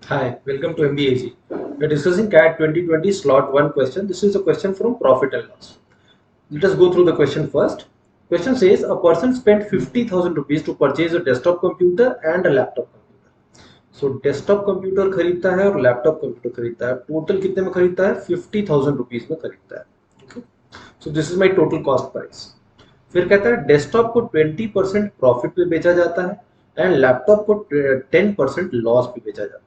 Hi, welcome to MBAG. We're discussing CAT 2020 slot 1 question. This is a question from profit and loss. Let us go through the question first. Question says a person spent 50,000 rupees to purchase a desktop computer and a laptop computer. So desktop computer खरीदता है और laptop computer खरीदता है. Total कितने में खरीदता है? 50,000 rupees में खरीदता है. Okay. So this is my total cost price. फिर कहता है डेस्कटॉप को 20% प्रॉफिट पे बेचा जाता है एंड लैपटॉप को 10% लॉस पे बेचा जाता है.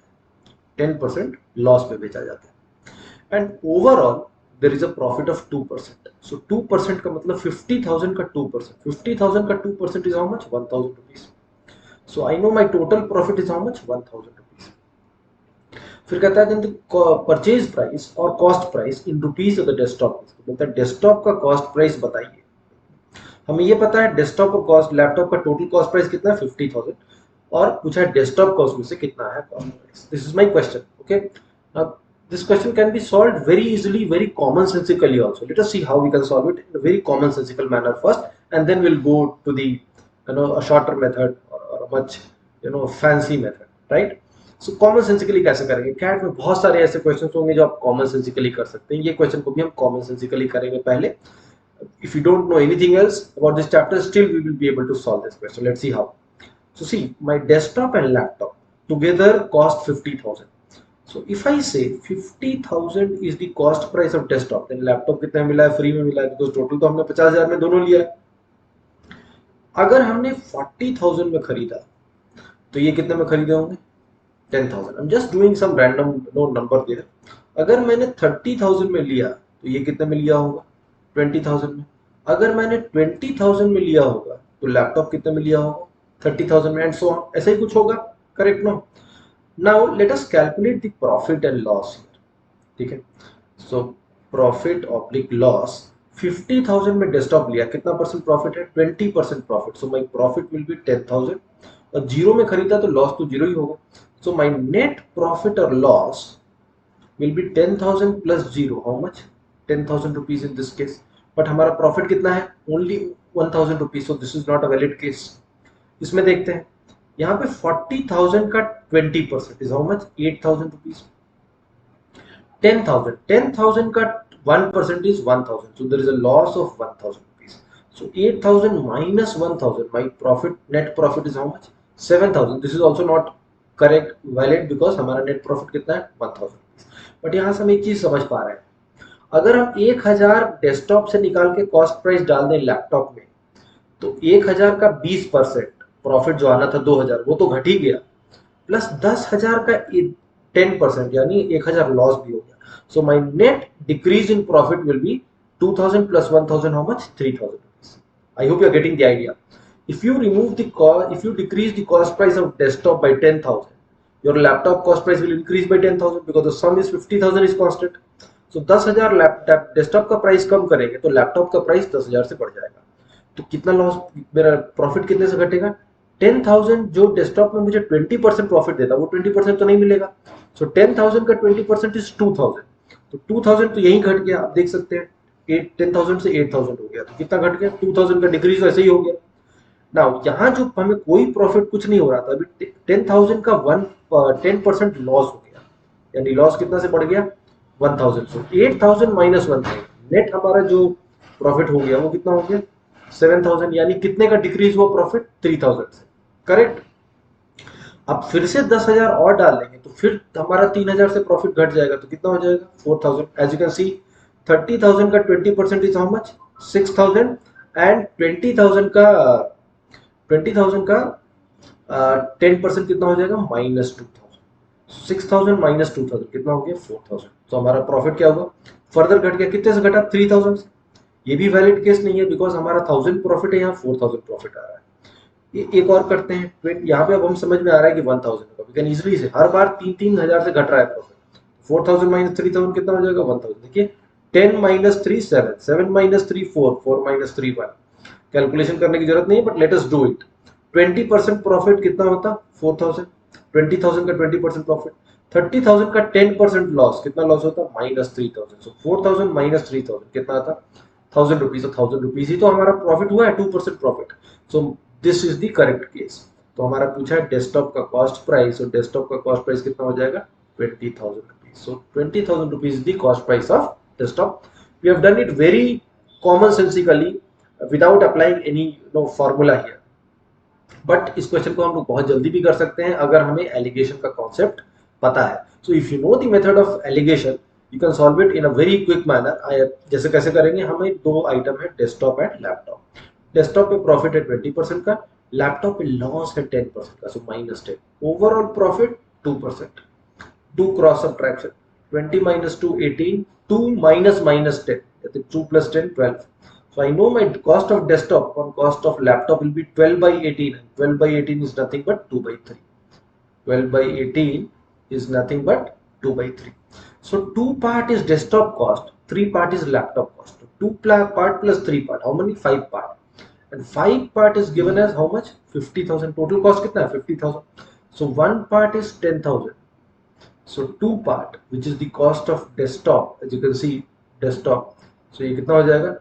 10% लॉस पे बेचा जाता है and overall there is a profit of 2%. सो 2% का मतलब 50,000 का 2%. 50,000 का 2% is how much? 1,000 rupees. So I know my total profit is how much? 1,000 rupees. फिर कहता है परचेज प्राइस और cost price in rupees of the desktop. बोलता है डेस्कटॉप का कॉस्ट प्राइस बताइए. हमें ये पता है डेस्कटॉप और कॉस्ट लैपटॉप का टोटल कॉस्ट प्राइस कितना है? 50,000. और पूछा है डेस्कटॉप का उसमें से कितना है cost price. This is my question. Okay, now this question can be solved very easily, very commonsensically also. Let us see how we can solve it in a very commonsensical manner first, and then we'll go to the a shorter method or a much fancy method, right? So commonsensically कैसे करेंगे? Cat में बहुत सारे ऐसे questions होंगे जो आप commonsensically कर सकते हैं. ये क्वेश्चन को भी हम commonsensically करेंगे पहले. If you don't know anything else about this chapter, still we will be able to solve this question. Let's see how. So see, my desktop and laptop together cost 50,000. So if I say 50,000 is the cost price of desktop, then laptop कितने मिला है? Free में मिला है, because total तो हमने 50,000 में दोनों लिया है. अगर हमने 40,000 में खरीदा तो ये कितने में खरीदे होंगे? 10,000. I'm just doing some random number there. अगर मैंने 30,000 में लिया तो ये कितने में लिया होगा? 20,000 में. अगर मैंने 20,000 में लिया होगा तो लैपटॉप कितने में लिया होगा? 30,000 में, एंड सो ऑन. ऐसा ही कुछ होगा. Correct no? Now let us calculate the profit and loss. ठीक है. So profit oblique loss. 50,000 में डेस्कटॉप लिया, कितना परसेंट प्रॉफिट है? 20% profit. So my profit will B 10,000. और जीरो में खरीदा तो लॉस तो जीरो ही होगा. सो माई नेट प्रॉफिट और loss will be 10,000 plus 0. How much? 10,000 rupees in this case. But हमारा प्रॉफिट कितना है? Only 1,000 rupees. So this is not a valid case. इसमें देखते हैं. यहाँ पे 40,000 का 20% is how much? 8,000 rupees. 10,000 का 1% is 1,000. So there is a loss of 1,000 rupees. So 8,000 minus 1,000. My profit, net profit is how much? 7,000. This is also not correct, valid, because हमारा net profit कितना है? 1,000. बट यहाँ से हम एक चीज समझ पा रहे हैं. अगर हम 1,000 डेस्कटॉप से निकाल के कॉस्ट प्राइस डाल दें लैपटॉप में, तो 1,000 का 20% प्रॉफिट जो आना था 2,000 वो तो घट ही गया, प्लस 10,000 का 10% यानी 1,000 लॉस भी हो गया. So my net decrease in profit will be 2,000 plus 1,000. How much? 3,000 rupees. I hope you are getting the idea. If you remove the cost, if you decrease the cost price of desktop by 10,000, your laptop cost price will increase by 10,000 because the sum is 50,000 is constant. So 10,000 laptop desktop का price कम करेंगे तो laptop का price 10,000 से बढ़ जाएगा. तो कितना loss, मेरा प्रॉफिट कितने से घटेगा? 10,000 जो डेस्कटॉप में मुझे 20% प्रॉफिट देता वो 20% तो नहीं मिलेगा. सो 10,000 का 20% इज 2,000. तो 2,000 तो यही घट गया. आप देख सकते हैं 10,000 से 8,000 हो गया. तो कितना घट गया? 2,000 का डिक्रीज ऐसे ही हो गया. नाउ यहाँ जो हमें कोई प्रॉफिट कुछ नहीं हो रहा था, अभी 10,000 का 10% लॉस हो गया, यानी लॉस कितना से बढ़ गया? 1,000. सो 8,000 माइनस 1,000, नेट हमारा जो प्रॉफिट हो गया वो कितना हो गया? 7,000. यानी कितने का डिक्रीज हुआ प्रॉफिट? 3,000 से. करेक्ट. अब फिर से 10,000 और डाल देंगे तो फिर हमारा 3,000 से प्रॉफिट घट जाएगा. तो कितना हो जाएगा? 4,000. एज यू कैन सी 30,000 का 20% इज हाउ मच? 6,000. एंड 20,000 का 10% कितना हो जाएगा? माइनस 2,000. 6,000 माइनस 2,000 कितना हो गया? 4,000. तो हमारा प्रॉफिट क्या होगा? फर्दर घट गया. कितने से घटा? 3,000 से. ये भी वैलिड केस नहीं है बिकॉज हमारा 1,000 प्रॉफिट है, यहाँ 4,000 प्रॉफिट आ रहा है. एक और करते हैं. यहाँ पे अब हम समझ में आ रहा है कि 1,000 का वी कैन इजिली से हर बार 3,000 से घट रहा है प्रॉफिट. 4,000 माइनस 3,000 कितना हो जाएगा? 1,000. देखिए 10 माइनस 3 7, 7 माइनस 3 4, 4 माइनस 3 1. कैलकुलेशन करने की जरूरत नहीं है but let us do it. 20% profit कितना होता? 4,000. 20,000 का 20% प्रॉफिट. 30,000 का 10% लॉस, कितना लॉस होता? माइनस 3,000. सो 4,000 माइनस 3,000 कितना आता? 1,000 रुपीज. 1,000 रुपीज ही तो हमारा प्रॉफिट हुआ है, 2% profit. So this is the correct case. तो हमारा पूछा है डेस्कटॉप का कॉस्ट प्राइस, और डेस्कटॉप का कॉस्ट प्राइस कितना हो जाएगा 20,000 rupees. So 20,000 rupees is the cost price of desktop. We have done it very commonsensically without applying any formula here. But इस क्वेश्चन को हम लोग बहुत जल्दी भी कर सकते हैं अगर हमें एलिगेशन का कॉन्सेप्ट पता है. So if you know the method of alligation you can solve it in a very quick manner. जैसे कैसे करेंगे, हमें दो आइटम है डेस्कटॉप एंड लैपटॉप. डेस्कटॉप पे प्रॉफिट है 20% का, लैपटॉप पे लॉस है 10% का, so -10. Overall profit 2%. Do cross subtraction. 20 minus 2 18, 2 minus minus 10, 2 plus 10 12. So I know my cost of desktop on cost of laptop will be 12 by 18. 12 by 18 is nothing but 2 by 3. 12 by 18 is nothing but 2 by 3. So 2 part is desktop cost, 3 part is laptop cost. 2 part plus 3 part, how many? 5 part. And 5 part is given as how much? 50,000. Total cost कितना है 50,000. So 1 part is 10,000. So 2 part which is the cost of desktop, as you can see desktop, so ये कितना हो जाएगा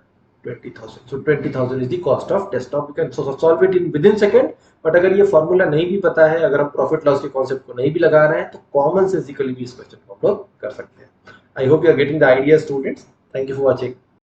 20,000. So 20,000 is the cost of desktop. You can solve it in within second. But अगर ये formula नहीं भी पता है, अगर हम प्रॉफिट लॉस के कॉन्सेप्ट को नहीं भी लगा रहे हैं, तो कॉमन सेंसिकली भी इस क्वेश्चन को हम लोग कर सकते हैं. I hope you are getting the idea students. Thank you for watching.